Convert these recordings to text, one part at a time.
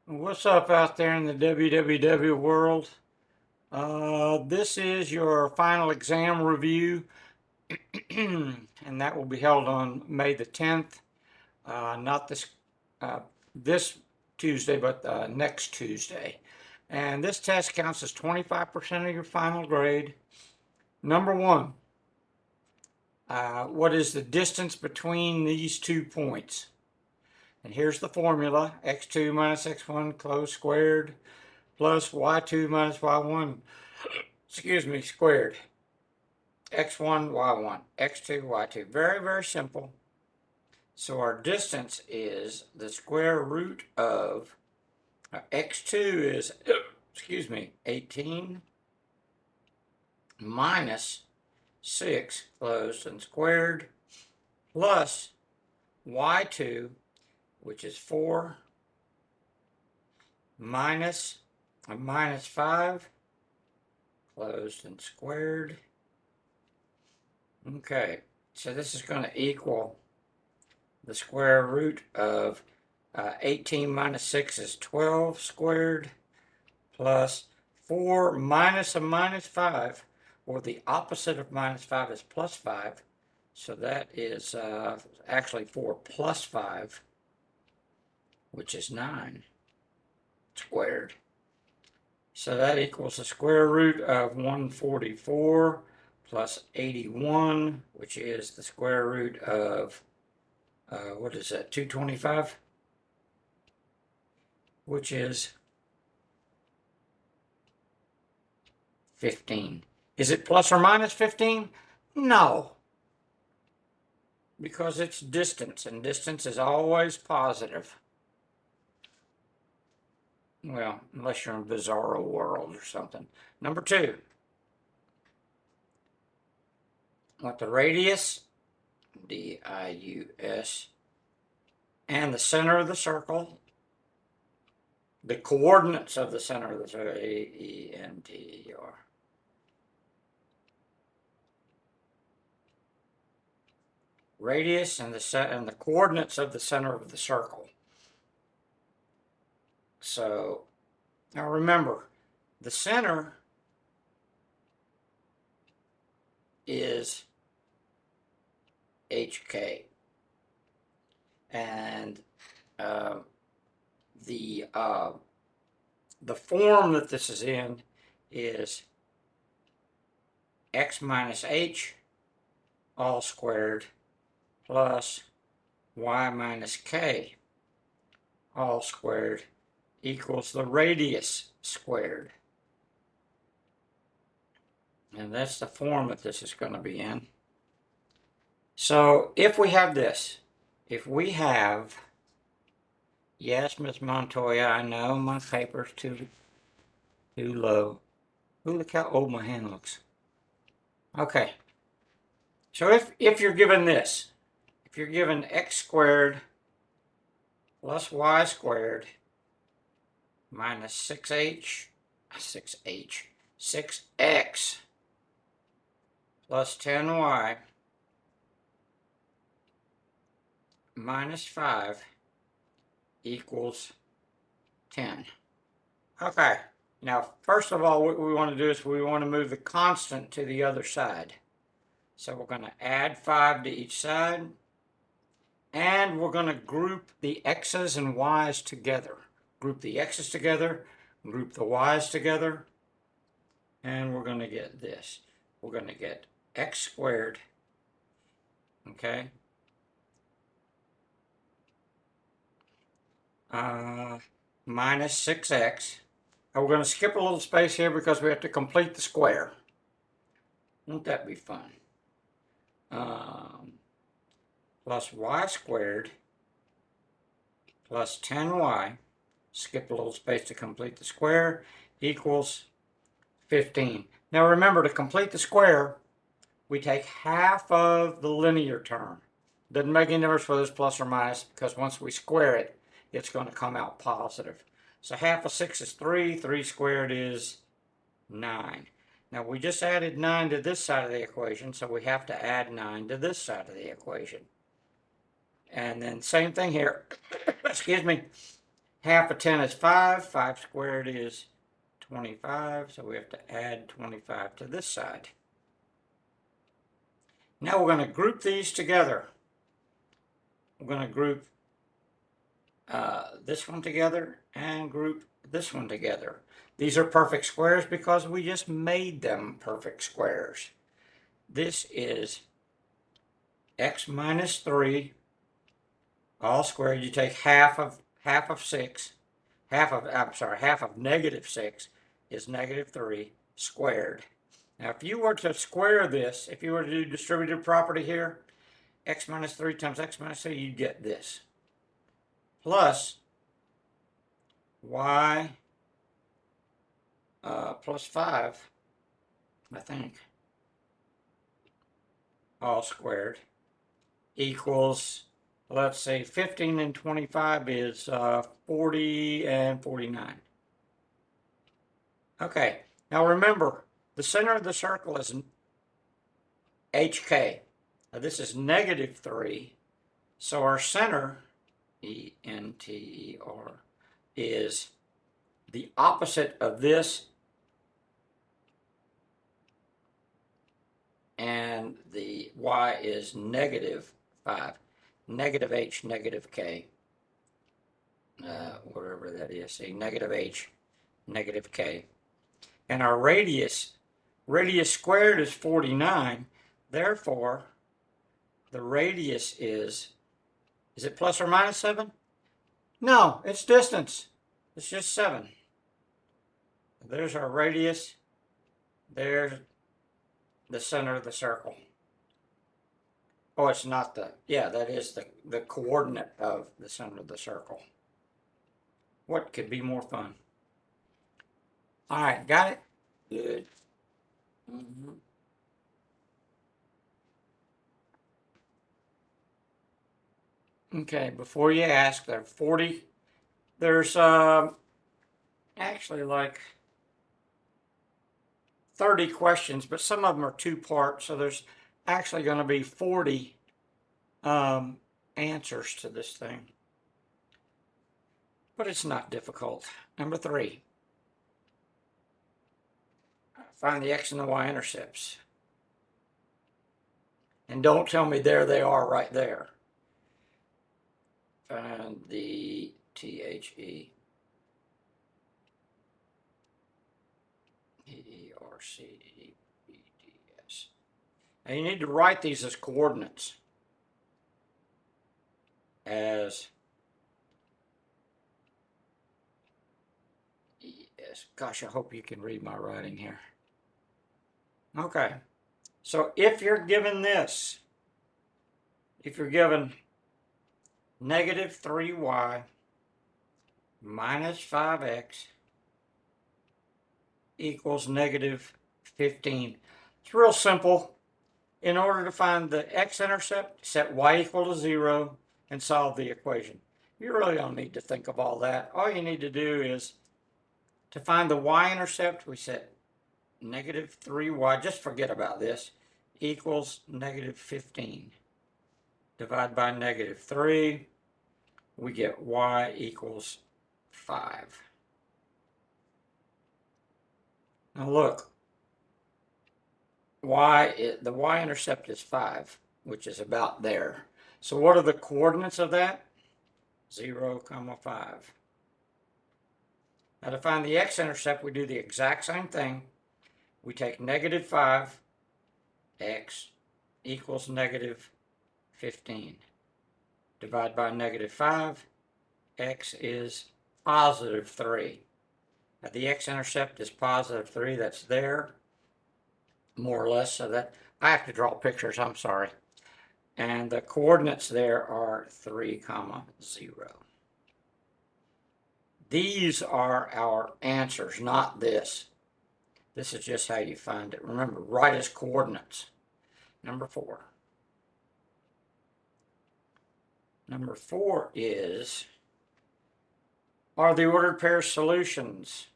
What's up out there in the www world? This is your final exam review, and that will be held on May the 10th. Not uh, this Tuesday, but next Tuesday. And this test counts as 25% of your final grade. Number one, what is the distance between these 2 points? And here's the formula: x2 minus x1 closed squared plus y2 minus y1, squared. x1, y1, x2, y2. Very, very simple. So our distance is the square root of x2 is, 18 minus 6 closed and squared plus y2, which is 4 minus 5 closed and squared. Okay, so this is going to equal the square root of 18 minus 6 is 12 squared plus 4 minus a minus 5, or the opposite of minus 5 is plus 5. So that is actually 4 plus 5, which is 9 squared. So that equals the square root of 144 plus 81, which is the square root of, what is that, 225? Which is 15. Is it plus or minus 15? No, because it's distance, and distance is always positive. Well, unless you're in Bizarro World or something. Number two, what the radius, D-I-U-S, and the center of the circle, the coordinates of the center of the circle, A-E-N-T-E-R. Radius and the coordinates of the center of the circle. So now remember, the center is HK, and the form that this is in is x minus h all squared plus y minus k all squared equals the radius squared. And that's the form that this is going to be in. So if we have this, yes, Miss Montoya, I know my paper's too low. Ooh, look how old my hand looks. Okay. So if you're given this, if you're given x squared plus y squared minus 6x plus 10y minus 5 equals 10. Okay, now first of all, what we want to do is we want to move the constant to the other side. So we're going to add 5 to each side, and we're going to group the x's and y's together. Group the x's together, group the y's together, and we're going to get this. We're going to get x squared, okay, minus 6x. And we're going to skip a little space here because we have to complete the square. Won't that be fun? Plus y squared plus 10y, skip a little space to complete the square, equals 15. Now remember, to complete the square, we take half of the linear term. Doesn't make any difference whether it's plus or minus, because once we square it, it's going to come out positive. So half of 6 is 3. 3 squared is 9. Now we just added 9 to this side of the equation, so we have to add 9 to this side of the equation. And then same thing here. Excuse me. half of 10 is 5. 5 squared is 25, so we have to add 25 to this side. Now we're going to group these together. We're going to group this one together and group this one together. These are perfect squares because we just made them perfect squares. This is x minus 3 all squared. You take half of 6, half of negative 6 is negative 3 squared. Now if you were to square this, if you were to do distributive property here, x minus 3 times x minus 3, you'd get this. Plus y plus 5, I think, all squared, equals, let's say 15 and 25 is 40 and 49. Okay, now remember, the center of the circle is HK. Now this is negative 3, so our center, E-N-T-E-R, is the opposite of this, and the y is negative 5. Negative h, negative k, whatever that is, see, negative h, negative k. And our radius squared is 49, therefore the radius is it plus or minus 7? No, it's distance. It's just 7. There's our radius. There's the center of the circle. Oh, it's not the, yeah, that is the coordinate of the center of the circle. What could be more fun? All right, got it? Good. Okay, before you ask, there are 40, there's actually like 30 questions, but some of them are 2-part, so there's actually going to be 40 answers to this thing. But it's not difficult. Number 3. Find the x and the y intercepts. And don't tell me there they are right there. Find the THE EERCEBDS. Now you need to write these as coordinates. As ES. Gosh, I hope you can read my writing here. Okay. So if you're given this, if you're given negative 3y minus 5x equals negative 15. It's real simple. In order to find the x-intercept, set y equal to 0 and solve the equation. You really don't need to think of all that. All you need to do is, to find the y-intercept, we set negative 3y, just forget about this, equals negative 15. Divide by negative 3, we get y equals 5. Now look, the y-intercept is 5, which is about there. So what are the coordinates of that? 0, 5. Now to find the x-intercept, we do the exact same thing. We take negative 5, x equals negative 15. Divide by negative 5, x is positive 3. Now the x-intercept is positive 3, that's there, more or less, so that, I have to draw pictures, I'm sorry. And the coordinates there are 3, 0. These are our answers, not this. This is just how you find it. Remember, write as coordinates. Number 4. Number 4 is, are the ordered pair solutions?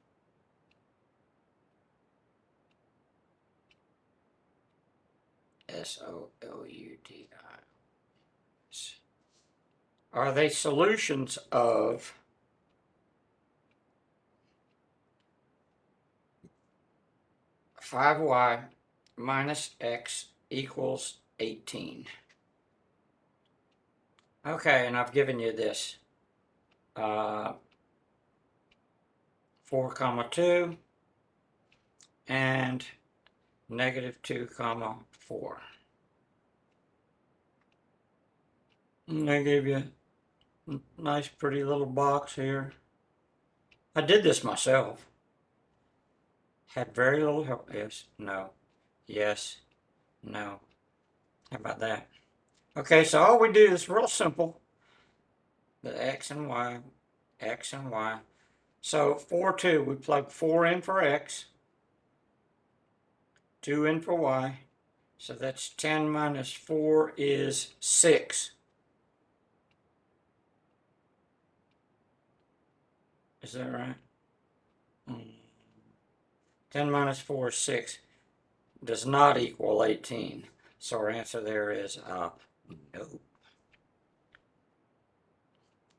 SOLUTI. Are they solutions of 5y minus x equals 18. Okay, and I've given you this. 4 comma 2 and negative 2 comma 4. And I gave you a nice pretty little box here. I did this myself. Had very little help. Yes, no, yes, no. How about that? Okay, so all we do is real simple. The x and y, x and y. So 4, 2, we plug 4 in for x, 2 in for y. So that's 10 minus 4 is 6. Is that right? 10 minus 4 is 6. Does not equal 18. So our answer there is no.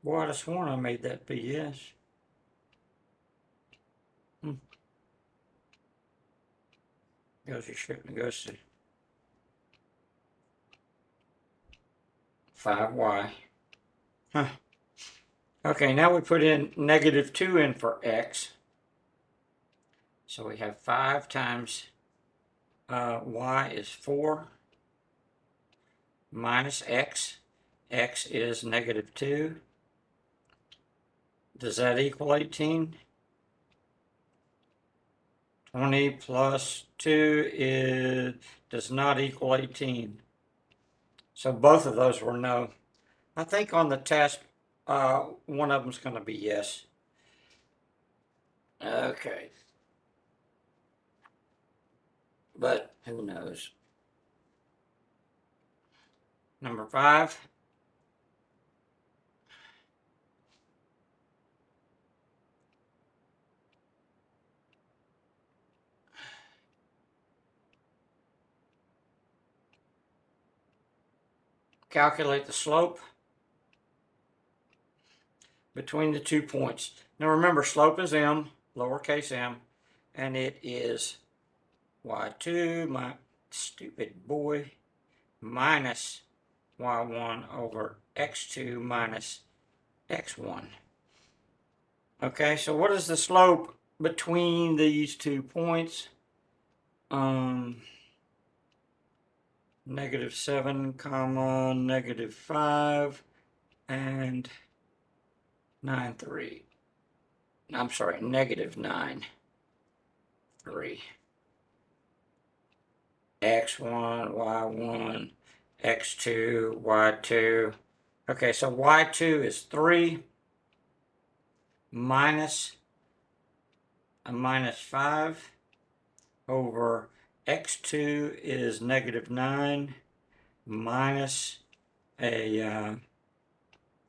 Boy, I'd have sworn I made that be yes. Goes to shouldn't goes to 5y. Huh. Okay, now we put in negative 2 in for x. So we have 5 times y is 4 minus x. X is negative 2. Does that equal 18? 20 plus 2 does not equal 18. So both of those were no. I think on the test, one of them's going to be yes. Okay. But who knows? Number 5. Calculate the slope between the 2 points. Now remember, slope is m, lowercase m, and it is y2, my stupid boy, minus y1 over x2 minus x1. Okay, so what is the slope between these 2 points? Negative 7 comma negative 5 and 9 3. I'm sorry, negative 9 3. x1, y1, x2, y2. Okay, so y2 is 3 minus a minus 5 over x2 is negative 9 minus a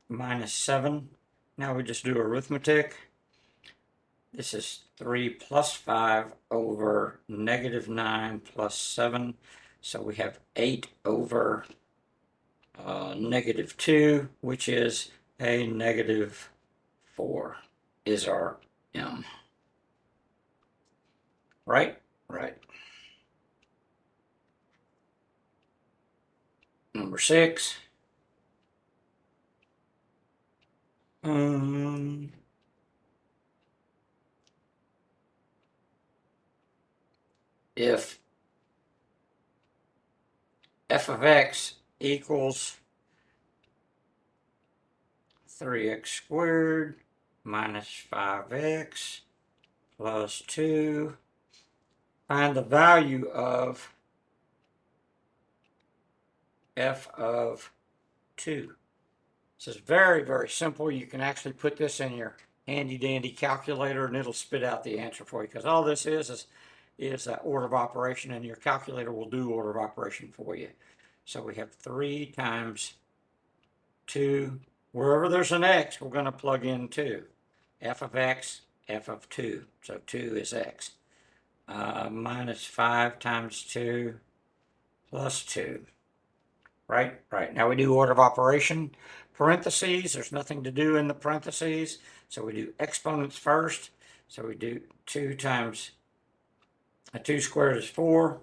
minus 7. Now we just do arithmetic. This is 3 plus 5 over negative 9 plus 7. So we have 8 over negative 2, which is a negative 4 is our m. Right? Right. Number 6. If f of x equals 3x squared minus 5x plus 2, find the value of f of 2. This is very, very simple. You can actually put this in your handy dandy calculator and it'll spit out the answer for you, because all this is that order of operation, and your calculator will do order of operation for you. So we have 3 times 2. Wherever there's an x, we're going to plug in 2. F of x, f of 2. So 2 is x. Minus 5 times 2 plus 2. Right? Right. Now we do order of operation. Parentheses, there's nothing to do in the parentheses. So we do exponents first. So we do 2 times A 2 squared is 4,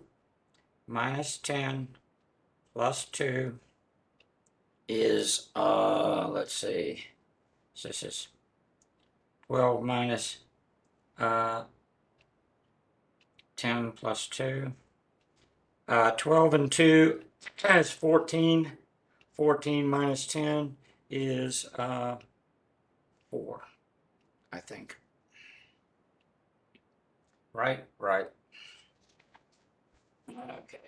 minus 10 plus 2 is, let's see, so this is 12 minus 10 plus 2. 12 and 2 is 14. 14 minus 10 is 4, I think. Right? Right. Okay.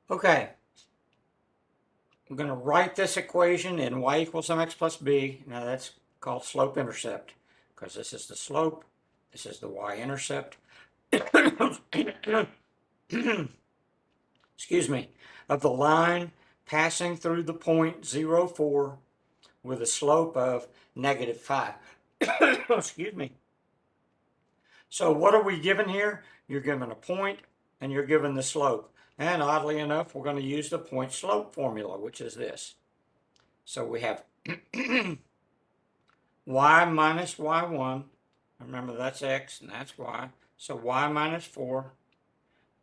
Okay. I'm going to write this equation in y equals mx plus b. Now that's called slope-intercept, because this is the slope, this is the y-intercept. Excuse me, of the line passing through the point 0, 4 with a slope of -5. Excuse me. So what are we given here? You're given a point and you're given the slope. And oddly enough, we're going to use the point slope formula, which is this. So we have y minus y1. Remember, that's x and that's y. So y minus 4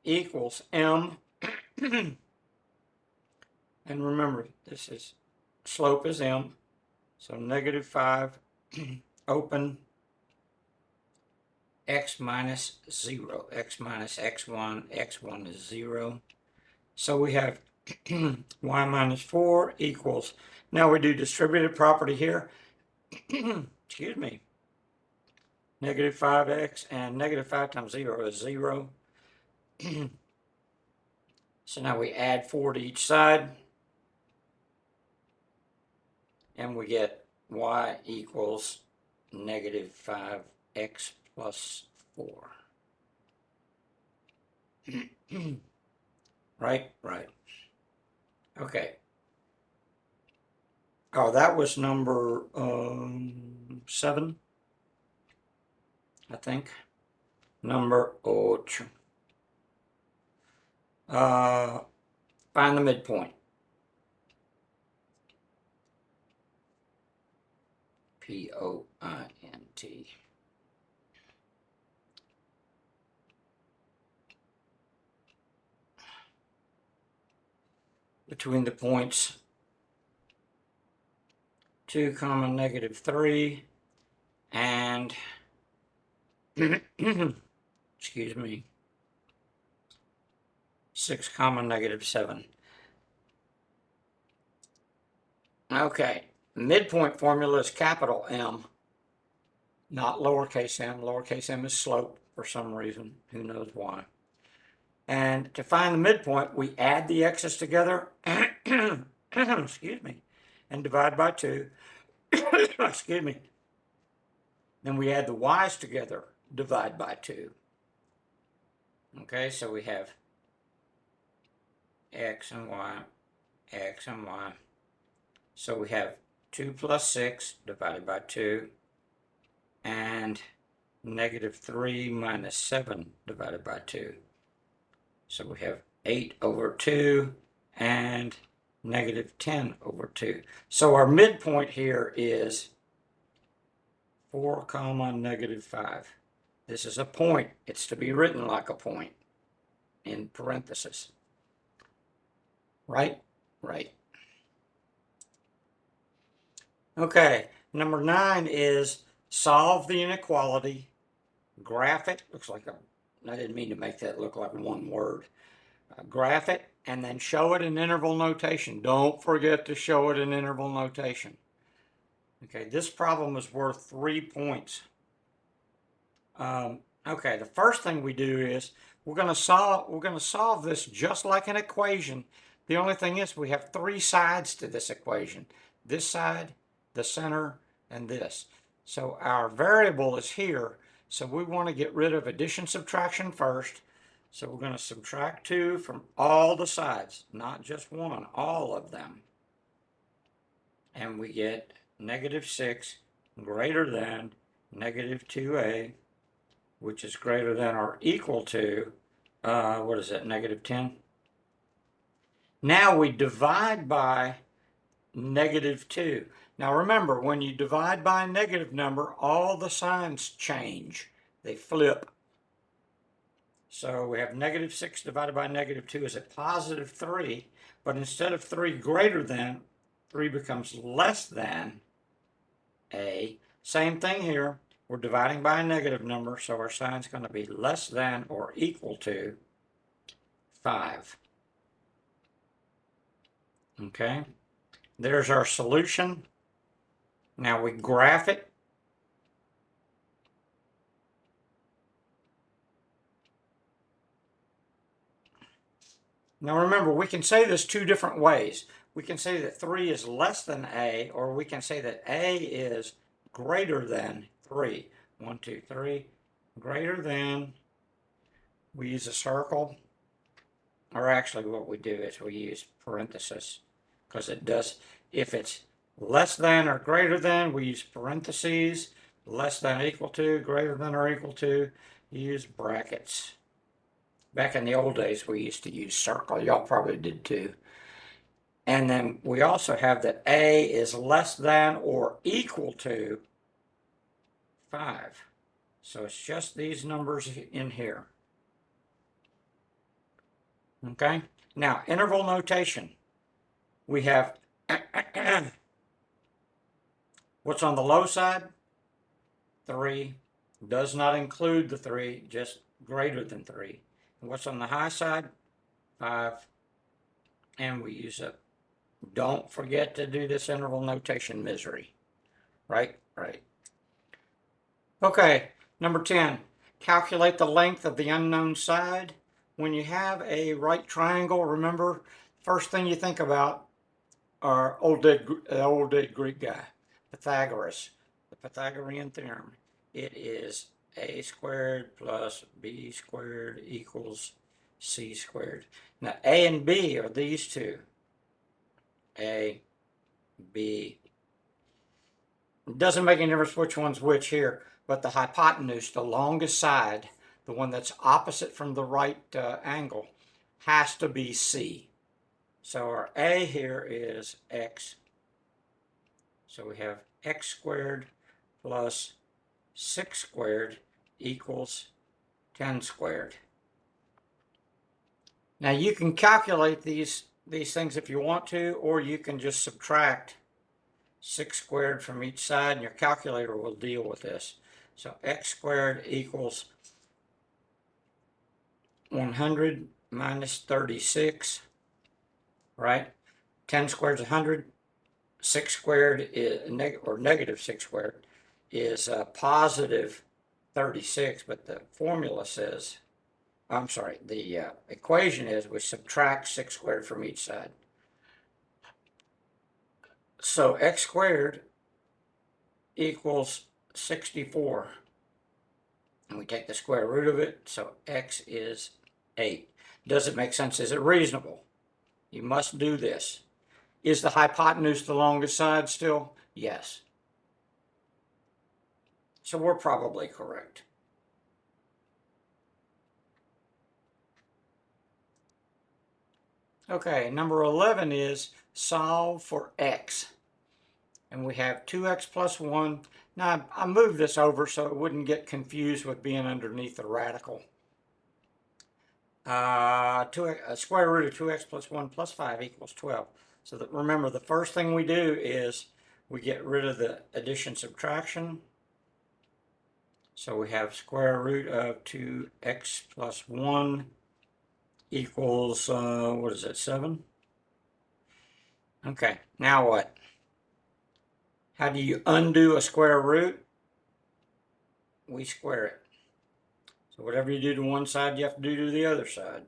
equals m. And remember, this is slope is m. So -5 open x minus 0. X minus x1. x1 is 0. So we have y minus 4 equals, now we do distributed property here. Excuse me. -5x and -5 times 0 is 0. So now we add 4 to each side. And we get y equals -5x plus 4. Right? Right. Okay. Oh, that was number 7, I think. Number 8. Find the midpoint. P-O-I-N-T. Between the points 2, -3 and excuse me, 6, -7. Okay, midpoint formula is capital M, not lowercase m. Lowercase m is slope for some reason, who knows why. And to find the midpoint, we add the x's together, excuse me, and divide by 2. Excuse me. Then we add the y's together, divide by 2. Okay, so we have x and y, x and y. So we have 2 plus 6 divided by 2, and -3 minus 7 divided by 2. So we have 8 over 2 and -10 over 2. So our midpoint here is 4, -5. This is a point. It's to be written like a point in parentheses. Right? Right. Okay, number 9 is solve the inequality, graph it. Looks like I didn't mean to make that look like one word. Graph it and then show it in interval notation. Don't forget to show it in interval notation. Okay, this problem is worth 3 points. Okay, the first thing we do is we're going to solve this just like an equation. The only thing is we have 3 sides to this equation. This side, the center, and this. So our variable is here. So we want to get rid of addition subtraction first. So we're going to subtract 2 from all the sides, not just one, all of them. and we get negative 6 greater than negative 2a, which is greater than or equal to, what is it, negative 10? Now we divide by negative 2. Now remember, when you divide by a negative number, all the signs change. They flip. So we have negative 6 divided by negative 2 is a positive 3, but instead of 3 greater than, 3 becomes less than a. Same thing here. We're dividing by a negative number, so our sign's going to be less than or equal to 5. Okay, there's our solution. Now we graph it. Now remember, we can say this two different ways. We can say that 3 is less than a, or we can say that a is greater than 3. 1, 2, 3. Greater than, we use a circle, or actually what we do is we use parenthesis, because it does, if it's less than or greater than, we use parentheses. Less than equal to, greater than or equal to, you use brackets. Back in the old days, we used to use circle. Y'all probably did too. And then we also have that a is less than or equal to 5. So it's just these numbers in here. Okay? Now, interval notation. We have what's on the low side? 3. Does not include the 3, just greater than 3. And what's on the high side? 5. And we use a, don't forget to do this interval notation misery. Right? Right. Okay, number 10. Calculate the length of the unknown side. When you have a right triangle, remember, first thing you think about are old dead Greek guy, Pythagoras, the Pythagorean theorem. It is a squared plus b squared equals c squared. Now, a and b are these two. A, b. It doesn't make any difference which one's which here, but the hypotenuse, the longest side, the one that's opposite from the right angle, has to be c. So our a here is x. So we have x squared plus 6 squared equals 10 squared. Now you can calculate these things if you want to, or you can just subtract 6 squared from each side, and your calculator will deal with this. So x squared equals 100 minus 36, right? 10 squared is 100. 6 squared is negative 6 squared is positive 36, but the formula says, I'm sorry, the equation is we subtract 6 squared from each side. So x squared equals 64. And we take the square root of it, so x is 8. Does it make sense? Is it reasonable? You must do this. Is the hypotenuse the longest side still? Yes. So we're probably correct. Okay, number 11 is solve for x. And we have 2x plus 1. Now, I moved this over so it wouldn't get confused with being underneath the radical. Square root of 2x plus 1 plus 5 equals 12. So that, remember, the first thing we do is we get rid of the addition subtraction. So we have square root of 2x plus 1 equals, what is it, 7? Okay, now what? How do you undo a square root? We square it. So whatever you do to one side, you have to do to the other side.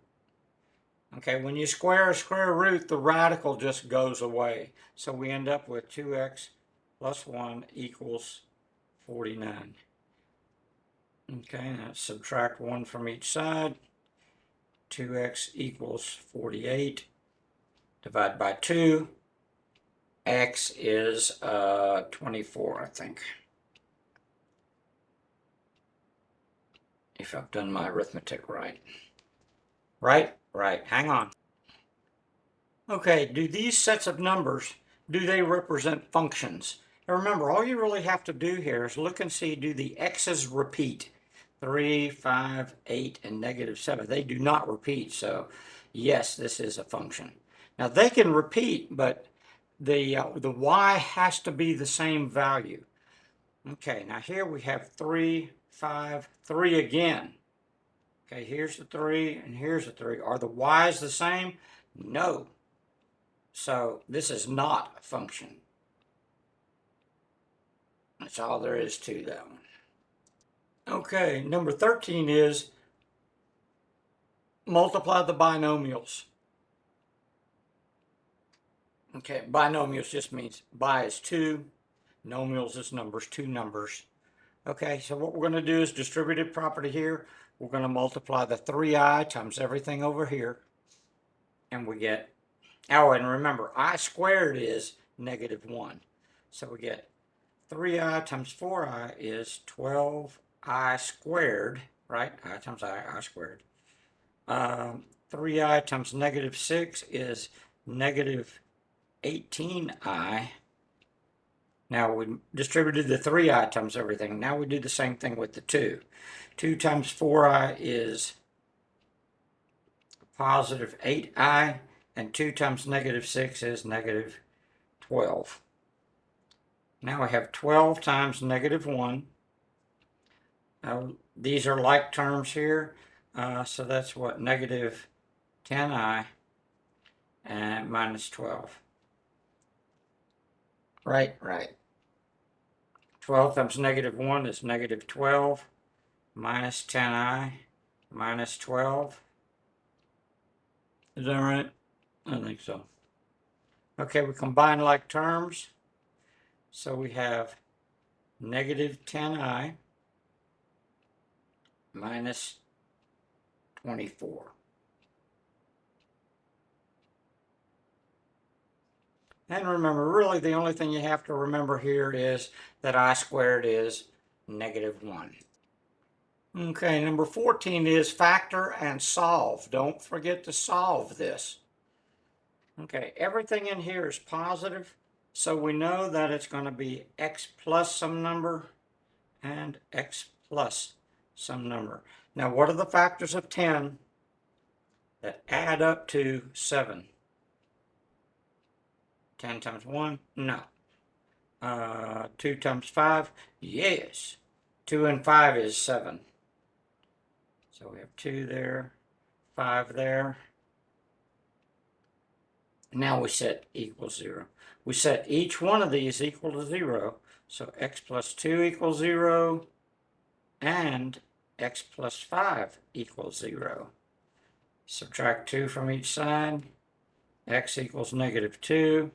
Okay, when you square a square root, the radical just goes away. So we end up with 2x plus 1 equals 49. Okay, now subtract 1 from each side. 2x equals 48. Divide by 2. x is 24, I think. If I've done my arithmetic right. Right, hang on. Okay, do these sets of numbers, do they represent functions? And remember, all you really have to do here is look and see, do the x's repeat? 3, 5, 8, and -7. They do not repeat, so yes, this is a function. Now they can repeat, but the y has to be the same value. Okay, now here we have 3, 5, 3 again. Okay, here's the 3 and here's the 3. Are the y's the same? No. So this is not a function. That's all there is to that one. Okay, number 13 is multiply the binomials. Okay, binomials just means bi is 2, nomials is numbers, 2 numbers. Okay, so what we're going to do is distributive property here. We're going to multiply the 3i times everything over here. And we get, oh, and remember, I squared is -1. So we get 3i times 4i is 12i squared, right? I times I squared. 3i times -6 is -18i. Now we distributed the 3i times everything. Now we do the same thing with the 2. 2 times 4i is +8i, and 2 times -6 is -12. Now we have 12 times -1. These are like terms here, so that's what, -10i and -12. Right. 12 times -1 is -12, minus 10i, -12. Is that right? I think so. Okay, we combine like terms. So we have -10i minus 24. And remember, really the only thing you have to remember here is that I squared is -1. Okay, number 14 is factor and solve. Don't forget to solve this. Okay, everything in here is positive, so we know that it's going to be x plus some number and x plus some number. Now, what are the factors of 10 that add up to 7? 10 times 1? No. 2 times 5? Yes. 2 and 5 is 7. So we have 2 there, 5 there. Now we set equals 0. We set each one of these equal to 0. So x plus 2 equals 0, and x plus 5 equals 0. Subtract 2 from each side. X equals -2.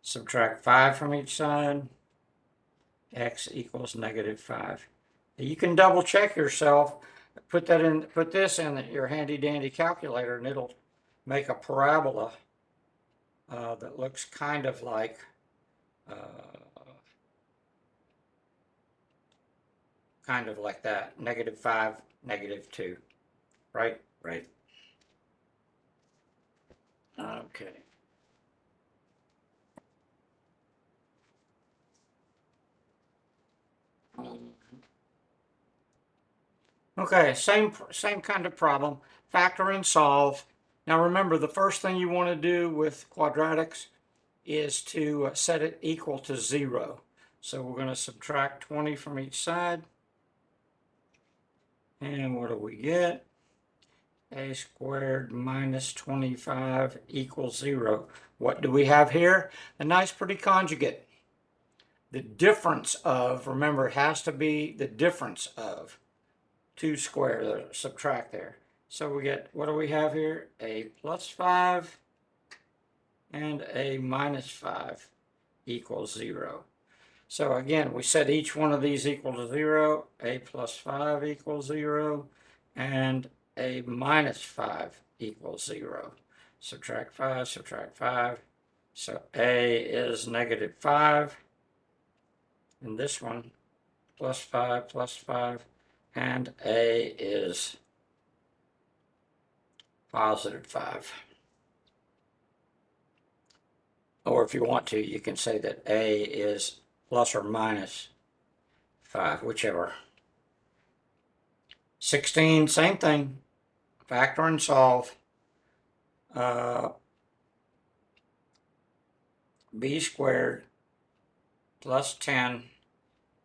Subtract 5 from each side. X equals -5. You can double check yourself. Put this in your handy dandy calculator, and it'll make a parabola that looks kind of like that. -5, -2. Right. Okay. Okay, same kind of problem. Factor and solve. Now remember, the first thing you want to do with quadratics is to set it equal to 0. So we're going to subtract 20 from each side. And what do we get? A squared minus 25 equals 0. What do we have here? A nice pretty conjugate. The difference of, remember, it has to be the difference of 2 squared, subtract there. So we get, what do we have here? A plus 5 and a minus 5 equals 0. So again, we set each one of these equal to 0. A plus 5 equals 0, and a minus 5 equals 0. Subtract 5, subtract 5. So A is -5. And this one, +5, and A is +5. Or if you want to, you can say that A is plus or minus 5, whichever. 16, same thing. Factor and solve. B squared plus 10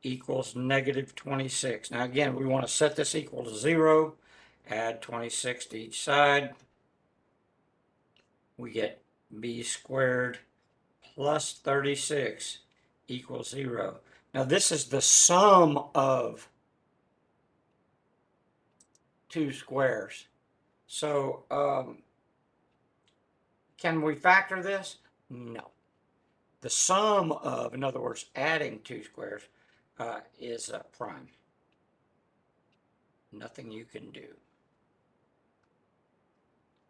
equals -26. Now again, we want to set this equal to 0. Add 26 to each side. We get B squared plus 36 equals 0. Now this is the sum of two squares. So can we factor this? No. The sum of, in other words, adding two squares is prime. Nothing you can do.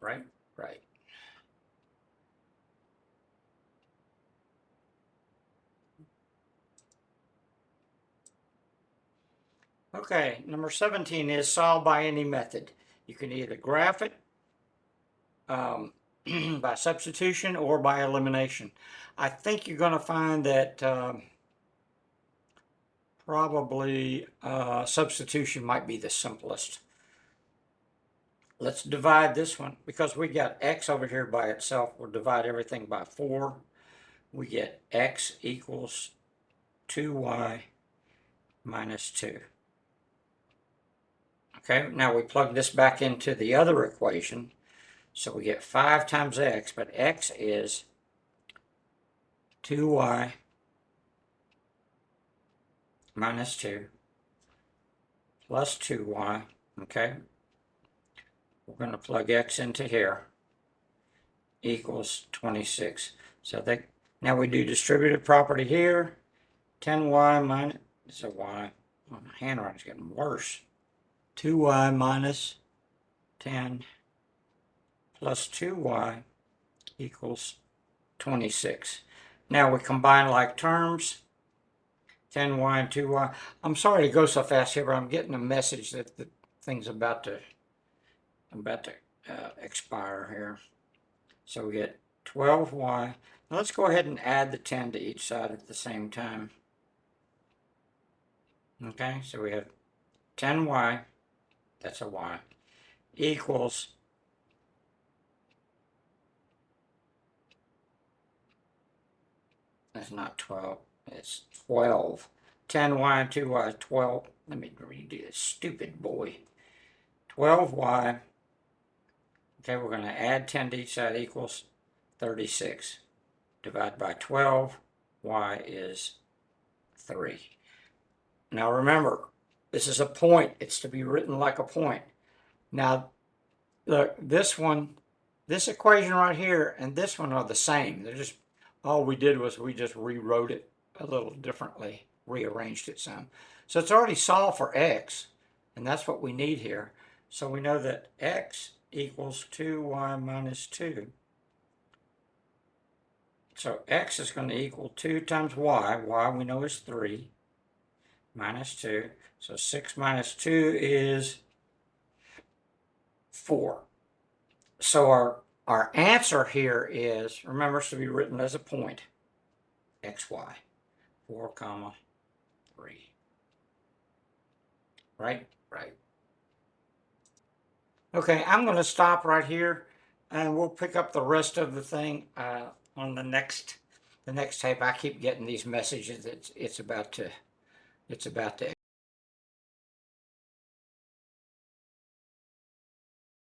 Right? Right. Okay, number 17 is solve by any method. You can either graph it by substitution or by elimination. I think you're going to find that probably substitution might be the simplest. Let's divide this one, because we got x over here by itself. We'll divide everything by 4. We get x equals 2y minus 2. Okay, now we plug this back into the other equation. So we get 5 times x, but x is 2y minus 2 plus 2y, okay? We're going to plug x into here, equals 26. So now we do distributive property here, 10y minus, it's a y, oh, my handwriting's getting worse. 2y minus 10 plus 2y equals 26. Now we combine like terms, 10y and 2y. I'm sorry to go so fast here, but I'm getting a message that the thing's about to expire here. So we get 12y. Now let's go ahead and add the 10 to each side at the same time. Okay, so we have 10y, that's a y, equals that's not 12, it's 12. 10y and 2y is 12. Let me redo this, stupid boy. 12y, okay, we're going to add 10 to each side, equals 36. Divide by 12, y is 3. Now remember, this is a point. It's to be written like a point. Now, look, this equation right here and this one are the same. They're just, all we did was we just rewrote it a little differently, rearranged it some. So it's already solved for x, and that's what we need here. So we know that x equals 2y minus 2. So x is going to equal 2 times y. Y we know is 3 minus 2. So 6 minus 2 is 4. So our answer here is, remember, it's to be written as a point, xy, 4 comma 3. Right? Right. Okay, I'm going to stop right here, and we'll pick up the rest of the thing on the next tape. I keep getting these messages that it's about to